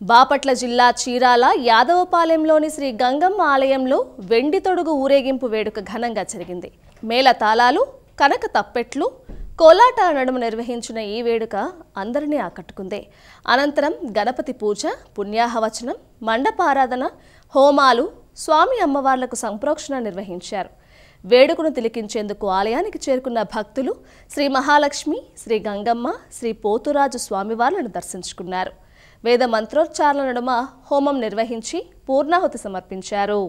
బాపట్ల జిల్లా చీరాల యాదవపాలెంలోని శ్రీ గంగమ్మ ఆలయంలో వెండి తొడుగు ఊరేగింపు వేడుక ఘనంగా జరిగింది. మేళతాళాలు, కనక తప్పెట్లు, కోలాటాల నడుమ నిర్వహించిన ఈ వేడుక అందరినీ ఆకట్టుకుంది. అనంతరం గణపతి పూజ, పుణ్యాహవచనం, మండపారాధన, హోమాలు, స్వామి అమ్మవార్లకు సంప్రోక్షణ నిర్వహించారు. వేడుకను తిలకించేందుకు ఆలయానికి చేరుకున్న భక్తులు శ్రీ మహాలక్ష్మి, శ్రీ గంగమ్మ, శ్రీ పోతురాజు స్వామివార్లను దర్శించుకున్నారు. వేద మంత్రోచ్చారణ నడుమ హోమం నిర్వహించి పూర్ణాహుతి సమర్పించారు.